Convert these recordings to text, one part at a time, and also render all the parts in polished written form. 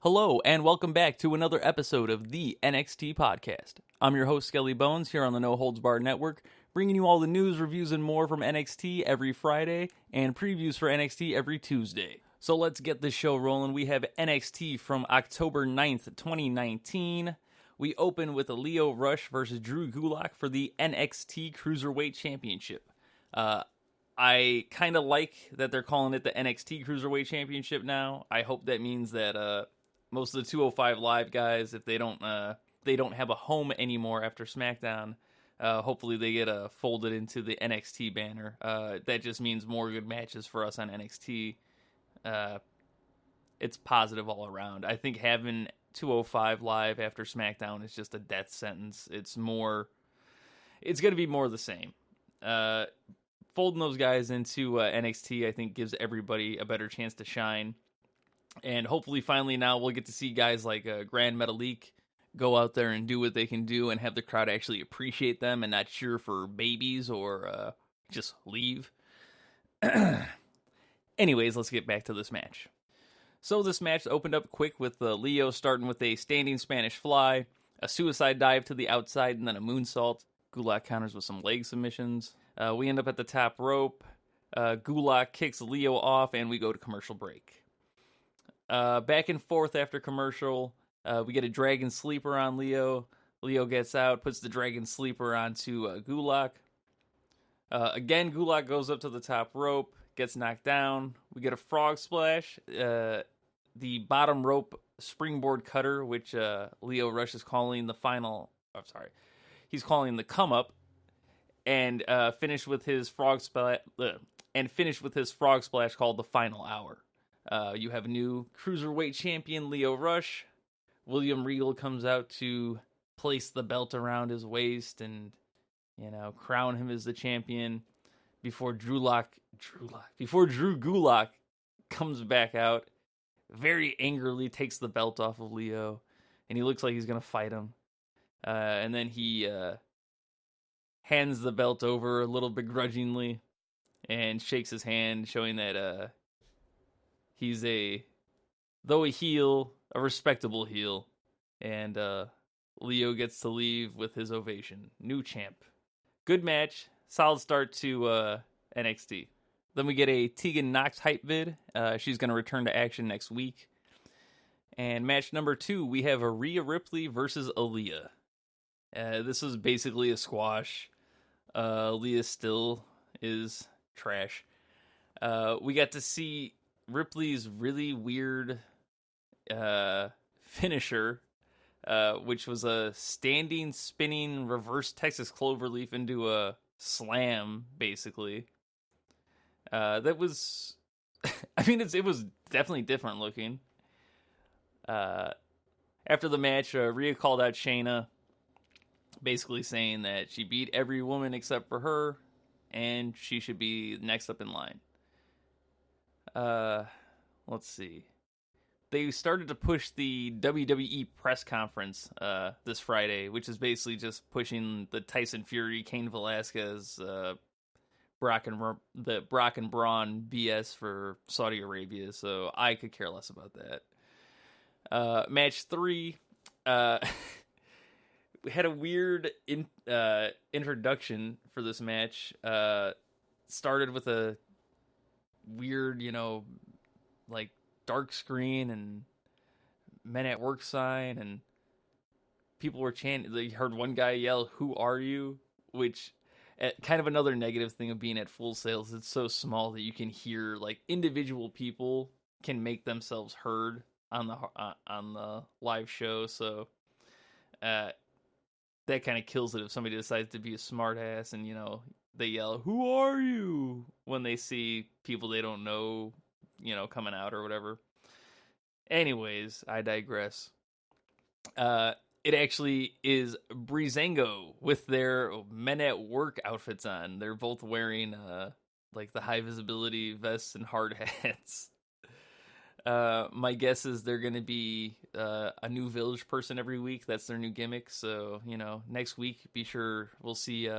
Hello, and welcome back to another episode of the NXT Podcast. I'm your host, Skelly Bones, here on the No Holds Barred Network, bringing you all the news, reviews, and more from NXT every Friday, and previews for NXT every Tuesday. So let's get this show rolling. We have NXT from October 9th, 2019. We open with Lio Rush versus Drew Gulak for the NXT Cruiserweight Championship. I kind of like that they're calling it the NXT Cruiserweight Championship now. I hope that means that most of the 205 Live guys, if they don't have a home anymore after SmackDown, hopefully they get folded into the NXT banner. That just means more good matches for us on NXT. It's positive all around. I think having 205 Live after SmackDown is just a death sentence. It's going to be more of the same. Folding those guys into NXT, I think, gives everybody a better chance to shine. And hopefully, finally, now we'll get to see guys like Grand Metalik go out there and do what they can do and have the crowd actually appreciate them and not cheer for babies or just leave. Anyways, let's get back to this match. So this match opened up quick with Lio starting with a standing Spanish fly, a suicide dive to the outside, and then a moonsault. Gulak counters with some leg submissions. We end up at the top rope. Gulak kicks Lio off, and we go to commercial break. Back and forth after commercial. We get a Dragon Sleeper on Lio. Lio gets out, puts the Dragon Sleeper onto Gulak. Again, Gulak goes up to the top rope, gets knocked down. We get a frog splash. The bottom rope springboard cutter, which Lio Rush is calling the final... he's calling the come up, and finished with his frog splash. Called the Final Hour. You have a new Cruiserweight champion, Lio Rush. William Regal comes out to place the belt around his waist and, crown him as the champion before Drew Gulak comes back out, very angrily takes the belt off of Lio, and he looks like he's going to fight him. And then he hands the belt over a little begrudgingly and shakes his hand, showing that he's a heel, a respectable heel, and Lio gets to leave with his ovation. New champ. Good match. Solid start to NXT. Then we get a Tegan Nox hype vid. She's going to return to action next week. And match number 2, we have Rhea Ripley versus Aaliyah. This is basically a squash. Aaliyah still is trash. We got to see Ripley's really weird finisher, which was a standing, spinning, reverse Texas Cloverleaf into a slam, basically. That was... it was definitely different looking. After the match, Rhea called out Shayna, basically saying that she beat every woman except for her, and she should be next up in line. Let's see. They started to push the WWE press conference this Friday, which is basically just pushing the Tyson Fury, Cain Velasquez, Brock and Braun BS for Saudi Arabia, so I could care less about that. Match 3, we had a weird introduction for this match. Started with a weird, dark screen and Men at Work sign, and people were chanting. They heard one guy yell, "Who are you?" Which, kind of another negative thing of being at Full Sail, it's so small that you can hear, individual people can make themselves heard on the live show. So that kind of kills it if somebody decides to be a smartass and they yell, "Who are you?" when they see people they don't know, coming out or whatever. Anyways, I digress. It actually is Breezango with their Men at Work outfits on. They're both wearing the high visibility vests and hard hats. My guess is they're going to be a new Village person every week. That's their new gimmick. So, next week, be sure we'll see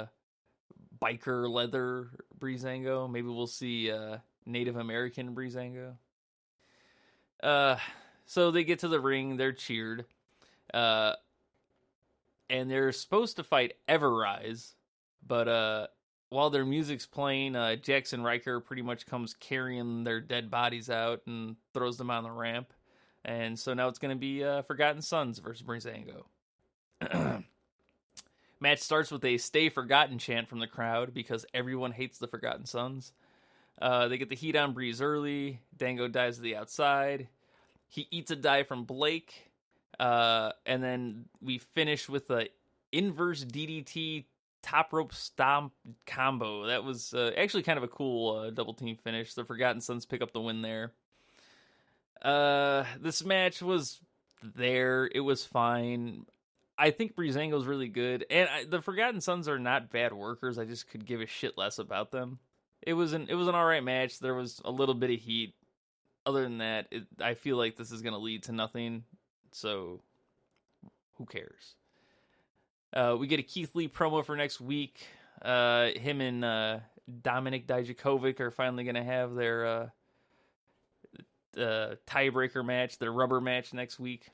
biker leather Breezango. Maybe we'll see Native American Breezango. So they get to the ring, they're cheered. And they're supposed to fight Everrise, but while their music's playing, Jackson Riker pretty much comes carrying their dead bodies out and throws them on the ramp. And so now it's going to be Forgotten Sons versus Breezango. Match starts with a Stay Forgotten chant from the crowd because everyone hates the Forgotten Sons. They get the heat on Breeze early. Dango dives to the outside. He eats a dive from Blake. And then we finish with a inverse DDT top rope stomp combo. That was actually kind of a cool double team finish. The Forgotten Sons pick up the win there. This match was there. It was fine. I think Breezango's really good. And the Forgotten Sons are not bad workers. I just could give a shit less about them. It was an alright match. There was a little bit of heat. Other than that, I feel like this is going to lead to nothing. So, who cares? We get a Keith Lee promo for next week. Him and Dominik Dijakovic are finally going to have their tiebreaker match, their rubber match next week.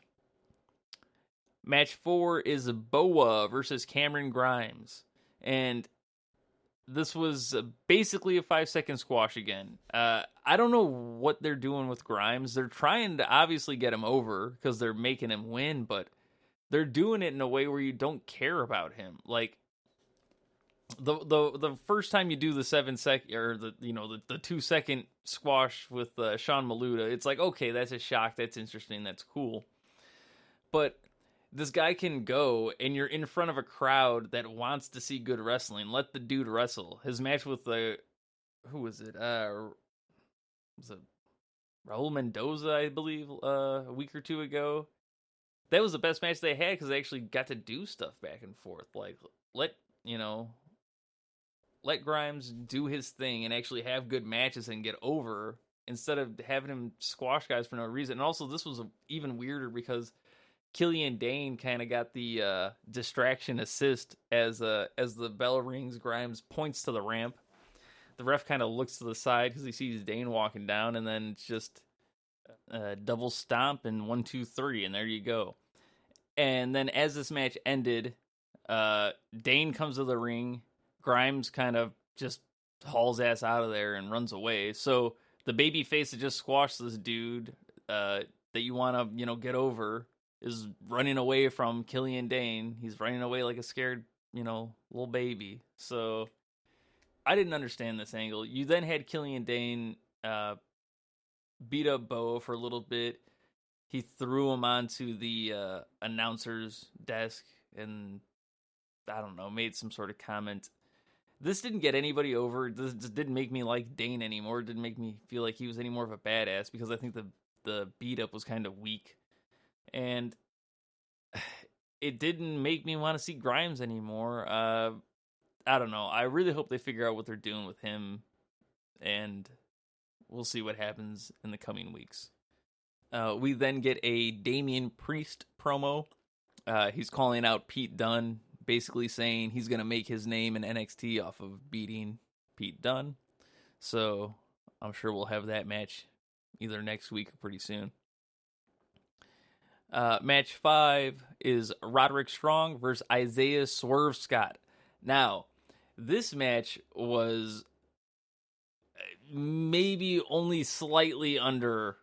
Match 4 is Boa versus Cameron Grimes. And this was basically a 5-second squash again. I don't know what they're doing with Grimes. They're trying to obviously get him over because they're making him win, but they're doing it in a way where you don't care about him. Like the first time you do the 7-second or the 2-second squash with Sean Maluda, it's like, okay, that's a shock. That's interesting. That's cool. But this guy can go, and you're in front of a crowd that wants to see good wrestling. Let the dude wrestle. His match with who was it? Was it Raul Mendoza, I believe, a week or two ago? That was the best match they had because they actually got to do stuff back and forth. Like, let Grimes do his thing and actually have good matches and get over instead of having him squash guys for no reason. And also, this was even weirder because Killian Dane kind of got the distraction assist as the bell rings. Grimes points to the ramp. The ref kind of looks to the side because he sees Dane walking down, and then it's just double stomp and 1, 2, 3, and there you go. And then as this match ended, Dane comes to the ring. Grimes kind of just hauls ass out of there and runs away. So the baby face that just squashed this dude that you want to get over is running away from Killian Dane. He's running away like a scared, little baby. So I didn't understand this angle. You then had Killian Dane beat up Bo for a little bit. He threw him onto the announcer's desk and, I don't know, made some sort of comment. This didn't get anybody over. This just didn't make me like Dane anymore. It didn't make me feel like he was any more of a badass because I think the beat up was kind of weak. And it didn't make me want to see Grimes anymore. I don't know. I really hope they figure out what they're doing with him. And we'll see what happens in the coming weeks. We then get a Damian Priest promo. He's calling out Pete Dunne, basically saying he's going to make his name in NXT off of beating Pete Dunne. So I'm sure we'll have that match either next week or pretty soon. Match 5 is Roderick Strong versus Isaiah Swerve Scott. Now, this match was maybe only slightly under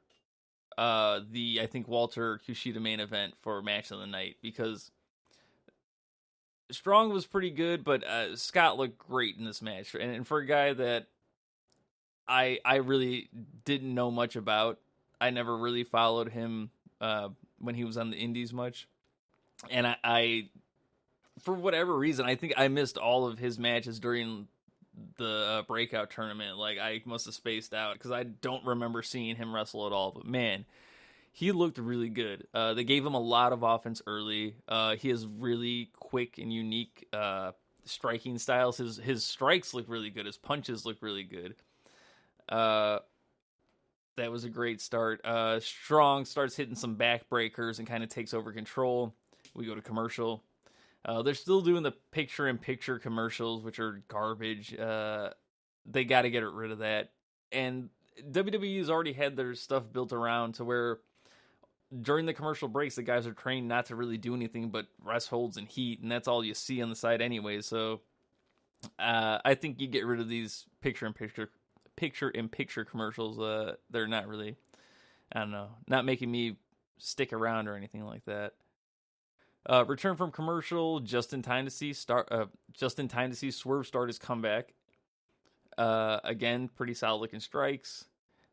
I think Walter Kushida main event for match of the night because Strong was pretty good, but Scott looked great in this match. And for a guy that I really didn't know much about, I never really followed him when he was on the indies much. And I for whatever reason, I think I missed all of his matches during the breakout tournament. Like, I must have spaced out because I don't remember seeing him wrestle at all. But man, he looked really good. They gave him a lot of offense early. He has really quick and unique striking styles. His strikes look really good. His punches look really good. That was a great start. Strong starts hitting some backbreakers and kind of takes over control. We go to commercial. They're still doing the picture-in-picture commercials, which are garbage. They got to get rid of that. And WWE's already had their stuff built around to where during the commercial breaks, the guys are trained not to really do anything but rest holds and heat, and that's all you see on the side anyway. So I think you get rid of these picture-in-picture commercials. They're not really, I don't know, not making me stick around or anything like that. Return from commercial just in time to see Swerve start his comeback. Again, pretty solid looking strikes.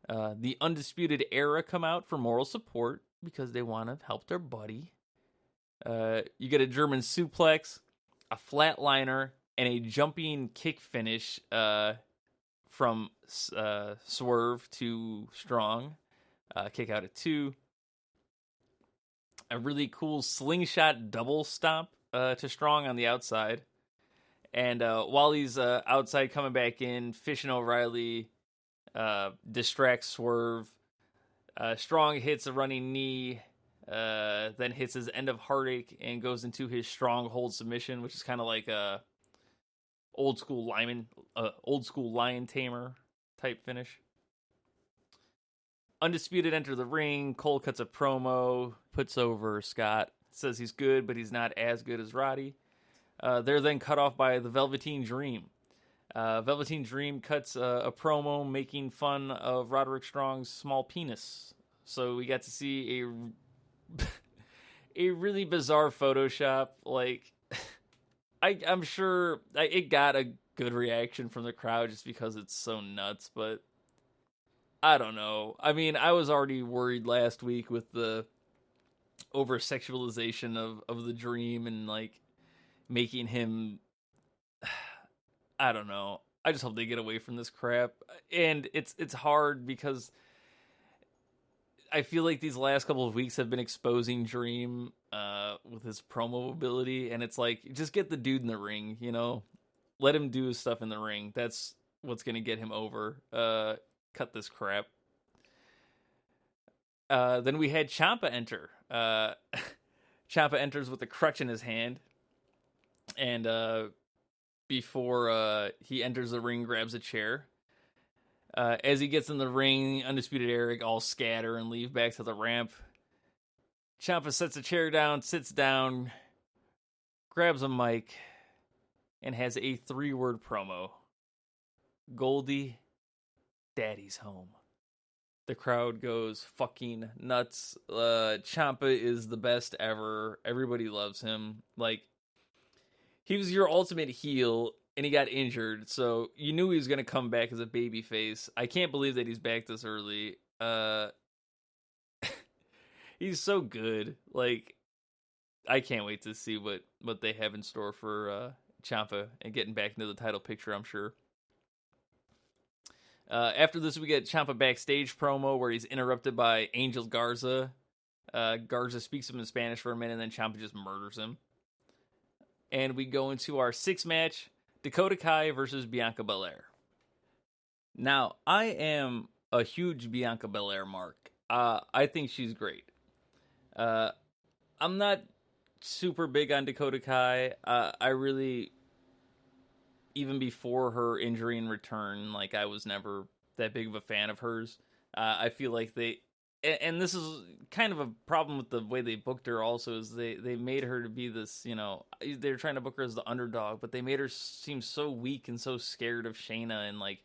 The Undisputed Era come out for moral support because they want to help their buddy. You get a German suplex, a flatliner, and a jumping kick finish from Swerve to Strong. Kick out at 2. A really cool slingshot double stomp to Strong on the outside. And while he's outside coming back in, Fish and O'Reilly distracts Swerve. Strong hits a running knee, then hits his End of Heartache and goes into his stronghold submission, which is kind of like a old school lion tamer type finish. Undisputed enter the ring. Cole cuts a promo, puts over Scott, says he's good, but he's not as good as Roddy. They're then cut off by the Velveteen Dream. Velveteen Dream cuts a promo making fun of Roderick Strong's small penis. So we got to see a really bizarre Photoshop. Like, I'm sure it got a good reaction from the crowd just because it's so nuts, but I don't know. I mean, I was already worried last week with the over-sexualization of the Dream and, like, making him... I don't know. I just hope they get away from this crap. And it's hard because I feel like these last couple of weeks have been exposing Dream with his promo ability, and it's like, just get the dude in the ring, you know? Let him do his stuff in the ring. That's what's going to get him over. Cut this crap. Then we had Ciampa enter. Ciampa enters with a crutch in his hand, and before he enters the ring, grabs a chair. As he gets in the ring, Undisputed Eric all scatter and leave back to the ramp. Ciampa sets a chair down, sits down, grabs a mic, and has a 3-word promo. Goldie, Daddy's home. The crowd goes fucking nuts. Ciampa is the best ever. Everybody loves him. Like, he was your ultimate heel, and he got injured, so you knew he was going to come back as a babyface. I can't believe that he's back this early. He's so good. Like, I can't wait to see what they have in store for Ciampa and getting back into the title picture, I'm sure. After this, we get Ciampa backstage promo where he's interrupted by Angel Garza. Garza speaks to him in Spanish for a minute, and then Ciampa just murders him. And we go into our 6th match, Dakota Kai versus Bianca Belair. Now, I am a huge Bianca Belair mark. I think she's great. I'm not super big on Dakota Kai. I really, even before her injury and return, like, I was never that big of a fan of hers. I feel like and this is kind of a problem with the way they booked her also, is they made her to be this, you know, they're trying to book her as the underdog, but they made her seem so weak and so scared of Shayna, and, like,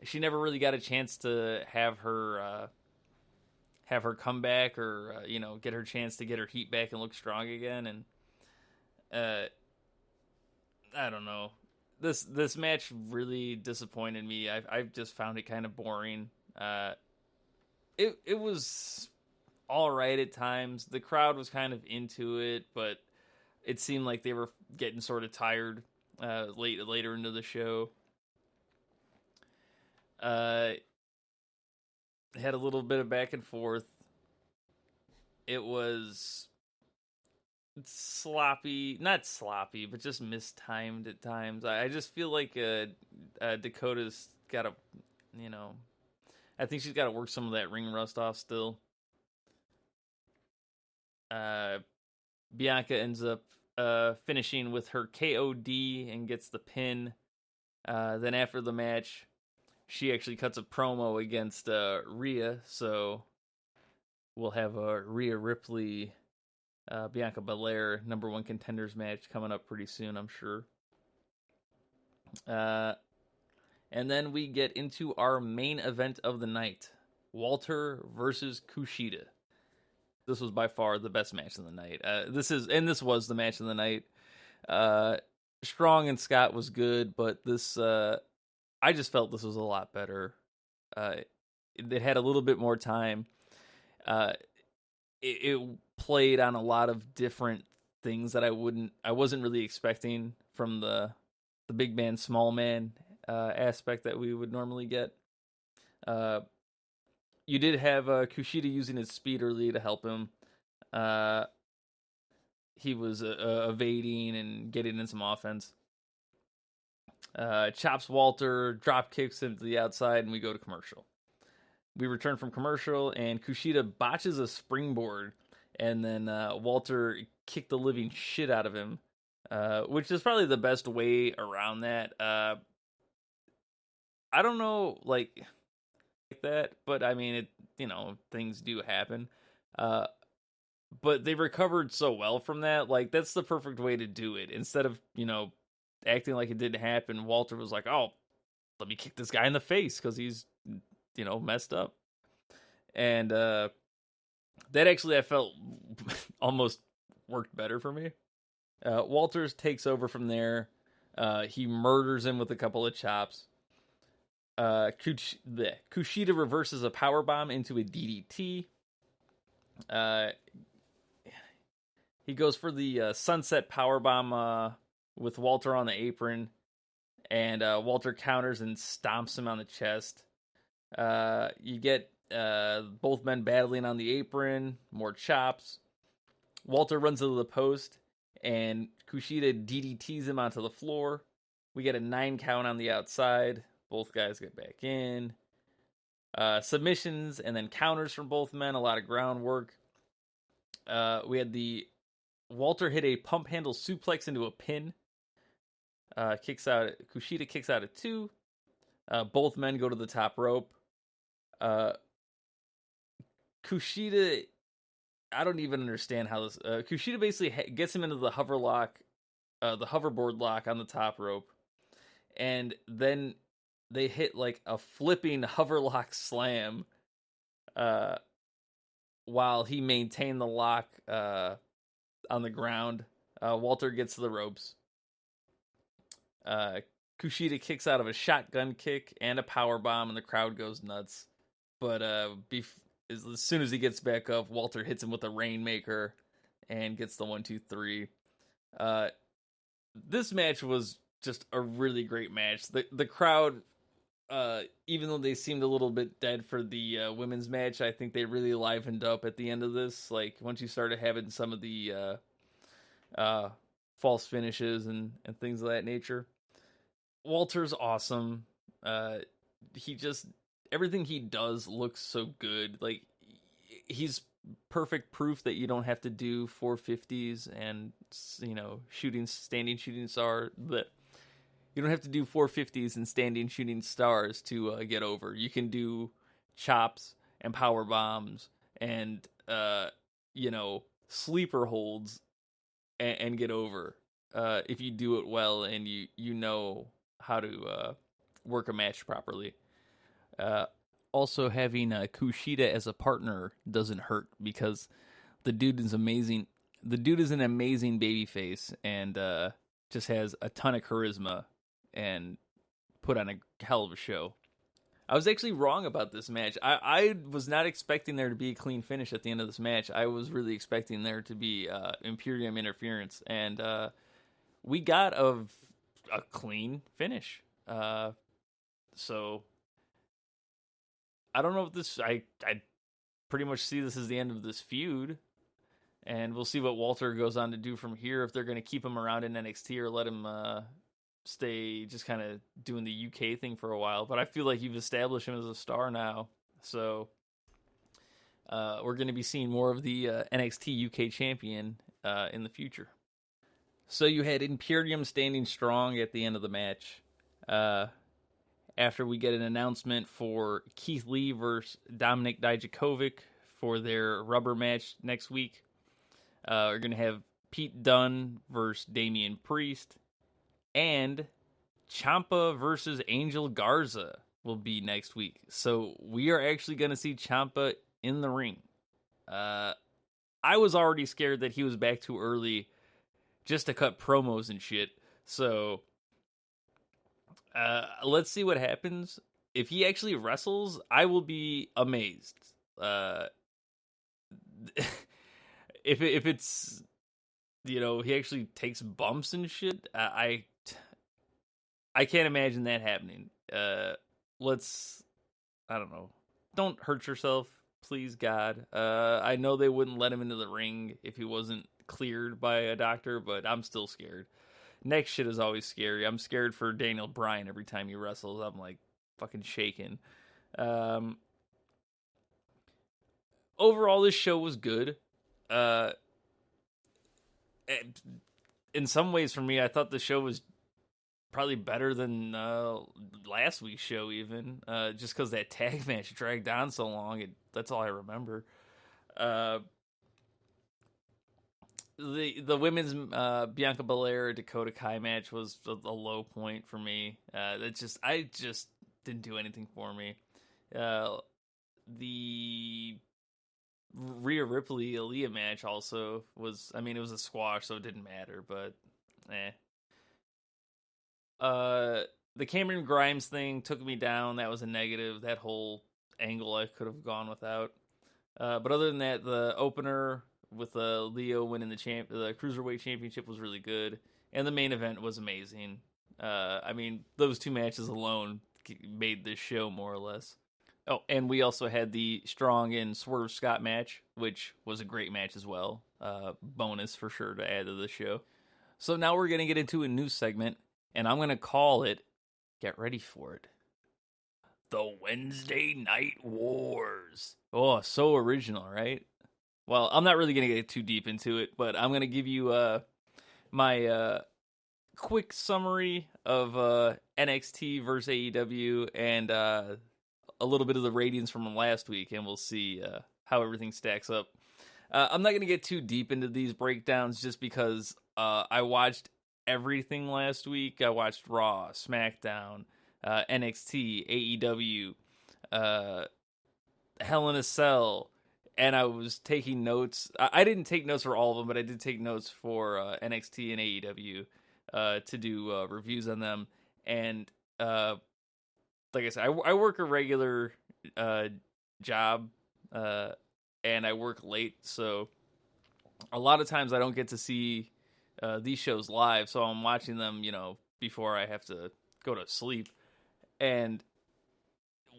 she never really got a chance to have her come back or, you know, get her chance to get her heat back and look strong again, and I don't know. This match really disappointed me. I just found it kind of boring. It was all right at times. The crowd was kind of into it, but it seemed like they were getting sort of tired later into the show. Had a little bit of back and forth. It was sloppy, not sloppy, but just mistimed at times. I just feel like Dakota's got to, you know, I think she's got to work some of that ring rust off still. Bianca ends up finishing with her KOD and gets the pin. Then after the match, she actually cuts a promo against Rhea, so we'll have a Rhea Ripley, Bianca Belair #1 contenders match coming up pretty soon, I'm sure. And then we get into our main event of the night, Walter versus Kushida. This was by far the best match of the night. This was the match of the night. Strong and Scott was good, but this, I just felt this was a lot better. It had a little bit more time. It played on a lot of different things that I wasn't really expecting from the big man, small man aspect that we would normally get. You did have Kushida using his speed early to help him. He was evading and getting in some offense. Chops Walter, drop kicks him to the outside, and we go to commercial. We return from commercial, and Kushida botches a springboard, and then Walter kicked the living shit out of him, which is probably the best way around that. I don't know, like that, but I mean, things do happen. But they recovered so well from that. Like, that's the perfect way to do it. Instead of, acting like it didn't happen, Walter was like, oh, let me kick this guy in the face because he's, messed up. And that actually, I felt almost worked better for me. Walters takes over from there. He murders him with a couple of chops. Kushida reverses a powerbomb into a DDT. He goes for the sunset powerbomb with Walter on the apron, and Walter counters and stomps him on the chest. You get both men battling on the apron, more chops. Walter runs into the post, and Kushida DDTs him onto the floor. We get a 9 count on the outside. Both guys get back in. Submissions and then counters from both men. A lot of groundwork. We had Walter hit a pump handle suplex into a pin. Kushida kicks out at 2. Both men go to the top rope. Kushida, I don't even understand how this. Kushida basically gets him into the hoverboard lock on the top rope, and then they hit like a flipping hoverlock slam, while he maintained the lock on the ground. Walter gets to the ropes. Kushida kicks out of a shotgun kick and a power bomb, and the crowd goes nuts. But as soon as he gets back up, Walter hits him with a Rainmaker and gets the 1, 2, 3. This match was just a really great match. The crowd, even though they seemed a little bit dead for the women's match, I think they really livened up at the end of this. Like, once you started having some of the false finishes and things of that nature. Walter's awesome. Everything he does looks so good. Like, he's perfect proof that you don't have to do 450s and, standing shooting star. But you don't have to do 450s and standing shooting stars to get over. You can do chops and power bombs and, sleeper holds and get over. If you do it well and you know how to work a match properly. Also, having Kushida as a partner doesn't hurt because the dude is amazing. The dude is an amazing babyface and just has a ton of charisma and put on a hell of a show. I was actually wrong about this match. I was not expecting there to be a clean finish at the end of this match. I was really expecting there to be Imperium interference, and we got a clean finish. So I don't know if this. I pretty much see this as the end of this feud, and we'll see what Walter goes on to do from here. If they're going to keep him around in NXT or let him stay just kind of doing the UK thing for a while. But I feel like you've established him as a star now, so we're going to be seeing more of the NXT UK champion in the future. So you had Imperium standing strong at the end of the match. After we get an announcement for Keith Lee versus Dominik Dijakovic for their rubber match next week. We're going to have Pete Dunne versus Damian Priest, and Ciampa versus Angel Garza will be next week. So we are actually going to see Ciampa in the ring. I was already scared that he was back too early just to cut promos and shit. So let's see what happens. If he actually wrestles, I will be amazed. If it's, you know, he actually takes bumps and shit, I can't imagine that happening. I don't know. Don't hurt yourself, please, God. I know they wouldn't let him into the ring if he wasn't cleared by a doctor, but I'm still scared. Neck shit is always scary. I'm scared for Daniel Bryan every time he wrestles. I'm like fucking shaking. Overall, this show was good. In some ways, for me, I thought the show was probably better than last week's show, even just because that tag match dragged on so long. That's all I remember. The women's Bianca Belair Dakota Kai match was a low point for me. I just didn't do anything for me. The Rhea Ripley Aaliyah match also was, I mean, it was a squash, so it didn't matter, but the Cameron Grimes thing took me down. That was a negative. That whole angle I could have gone without. But other than that, the opener with Leo winning the Cruiserweight Championship was really good. And the main event was amazing. I mean, those two matches alone made this show more or less. Oh, and we also had the Strong and Swerve Scott match, which was a great match as well. Bonus for sure to add to the show. So now we're going to get into a new segment, and I'm going to call it, get ready for it, the Wednesday Night Wars. Oh, so original, right? Well, I'm not really going to get too deep into it, but I'm going to give you my quick summary of NXT versus AEW and a little bit of the ratings from last week, and we'll see how everything stacks up. I'm not going to get too deep into these breakdowns just because I watched everything last week. I watched Raw, SmackDown, NXT, AEW, Hell in a Cell, and I was taking notes. I didn't take notes for all of them, but I did take notes for NXT and AEW to do reviews on them. And like I said, I work a regular job, and I work late, so a lot of times I don't get to see these shows live, so I'm watching them, you know, before I have to go to sleep. And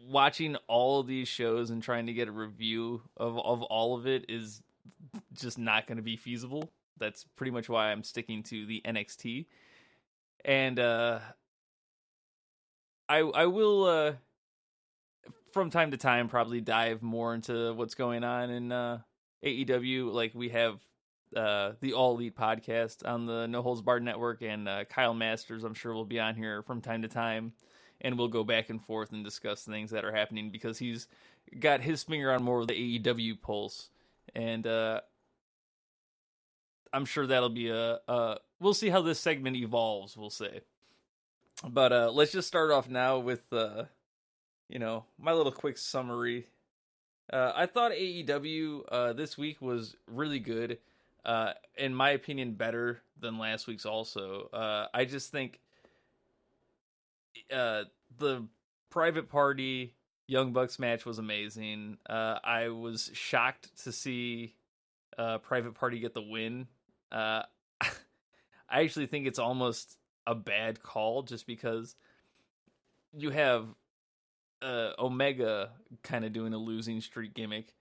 watching all of these shows and trying to get a review of all of it is just not going to be feasible. That's pretty much why I'm sticking to the NXT. And I will from time to time probably dive more into what's going on in AEW. Like we have the All Elite podcast on the No Holds Barred Network, and Kyle Masters, I'm sure, will be on here from time to time, and we'll go back and forth and discuss things that are happening because he's got his finger on more of the AEW pulse, and I'm sure that'll be we'll see how this segment evolves, we'll say. But let's just start off now with my little quick summary. I thought AEW this week was really good. In my opinion, better than last week's also. I just think the Private Party Young Bucks match was amazing. I was shocked to see Private Party get the win. I actually think it's almost a bad call just because you have Omega kind of doing a losing streak gimmick.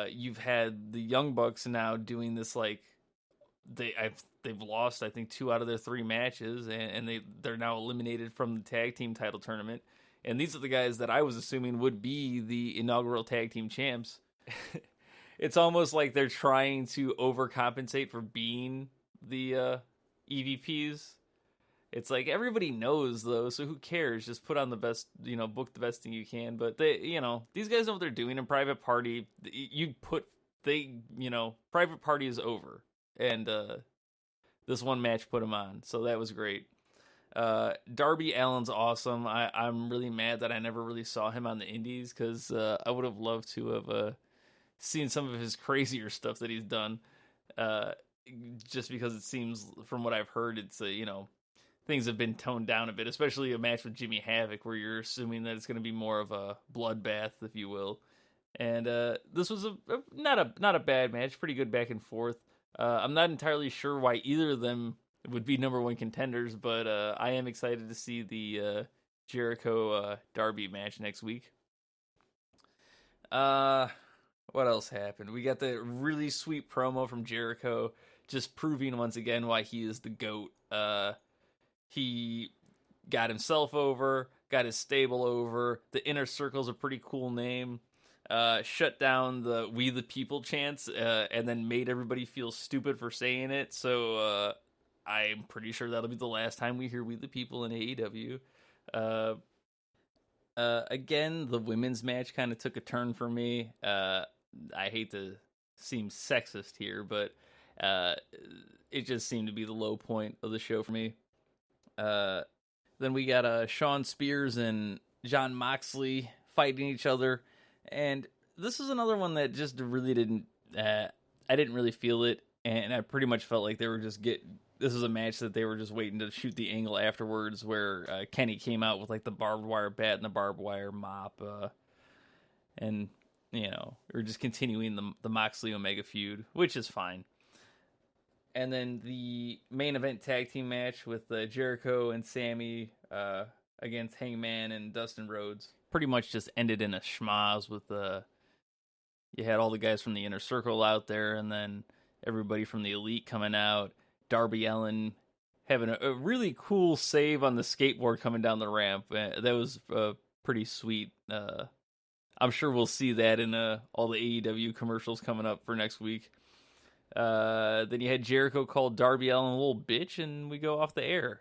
You've had the Young Bucks now doing this, like they've lost I think 2 out of their 3 matches, and they're now eliminated from the tag team title tournament. And these are the guys that I was assuming would be the inaugural tag team champs. It's almost like they're trying to overcompensate for being the EVPs. It's like everybody knows though, so who cares? Just put on the best, book the best thing you can. But these guys know what they're doing in Private Party. Private Party is over, and this one match put them on, so that was great. Darby Allin's awesome. I'm really mad that I never really saw him on the indies, because I would have loved to have seen some of his crazier stuff that he's done. Just because it seems, from what I've heard, it's things have been toned down a bit, especially a match with Jimmy Havoc, where you're assuming that it's going to be more of a bloodbath, if you will. And this was not a bad match, pretty good back and forth. I'm not entirely sure why either of them would be number one contenders, but I am excited to see the Jericho Darby match next week. What else happened? We got the really sweet promo from Jericho, just proving once again why he is the GOAT. He got himself over, got his stable over. The Inner Circle's a pretty cool name. Shut down the "We the People" chants, and then made everybody feel stupid for saying it. So I'm pretty sure that'll be the last time we hear "We the People" in AEW. Again, the women's match kind of took a turn for me. I hate to seem sexist here, but it just seemed to be the low point of the show for me. Then we got Shawn Spears and Jon Moxley fighting each other, and this is another one that just really didn't. I didn't really feel it, and I pretty much felt like they were just this was a match that they were just waiting to shoot the angle afterwards, where Kenny came out with like the barbed wire bat and the barbed wire mop, and we're just continuing the Moxley Omega feud, which is fine. And then the main event tag team match with Jericho and Sammy against Hangman and Dustin Rhodes pretty much just ended in a schmoz with you had all the guys from the Inner Circle out there, and then everybody from the Elite coming out. Darby Allin having a really cool save on the skateboard coming down the ramp. That was pretty sweet. I'm sure we'll see that in all the AEW commercials coming up for next week. Then you had Jericho call Darby Allin a little bitch, and we go off the air.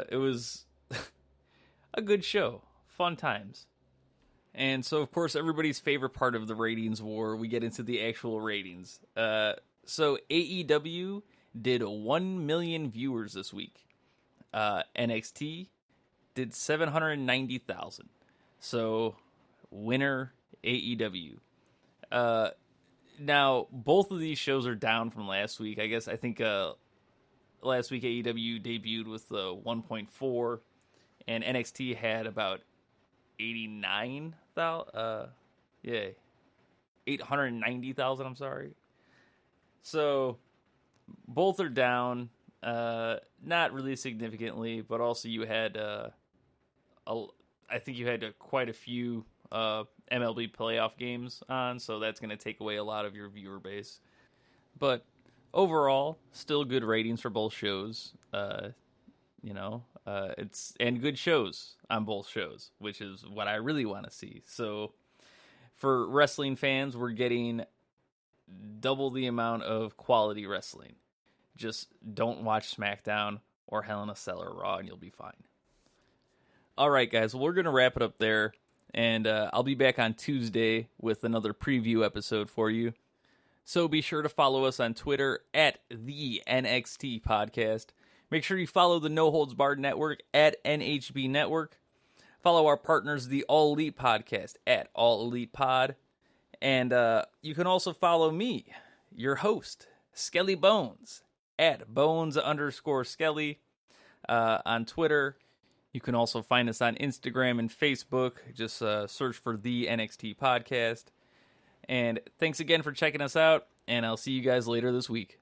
It was a good show. Fun times. And so, of course, everybody's favorite part of the ratings war, we get into the actual ratings. So AEW did 1 million viewers this week. NXT did 790,000. So, winner AEW. Now, both of these shows are down from last week. I think last week AEW debuted with 1.4, and NXT had about 890,000, I'm sorry. So, both are down, not really significantly, but also you had, I think you had quite a few MLB playoff games on, so that's going to take away a lot of your viewer base. But overall, still good ratings for both shows. It's and good shows on both shows, which is what I really want to see. So for wrestling fans, we're getting double the amount of quality wrestling. Just don't watch SmackDown or Hell in a Cell or Raw, and you'll be fine. All right, guys, well, we're going to wrap it up there. And I'll be back on Tuesday with another preview episode for you. So be sure to follow us on Twitter at TheNXT Podcast. Make sure you follow the No Holds Barred Network at NHB Network. Follow our partners, the All Elite Podcast, at All Elite Pod. And you can also follow me, your host, Skelly Bones, at Bones_Skelly on Twitter. You can also find us on Instagram and Facebook. Just search for The NXT Podcast. And thanks again for checking us out, and I'll see you guys later this week.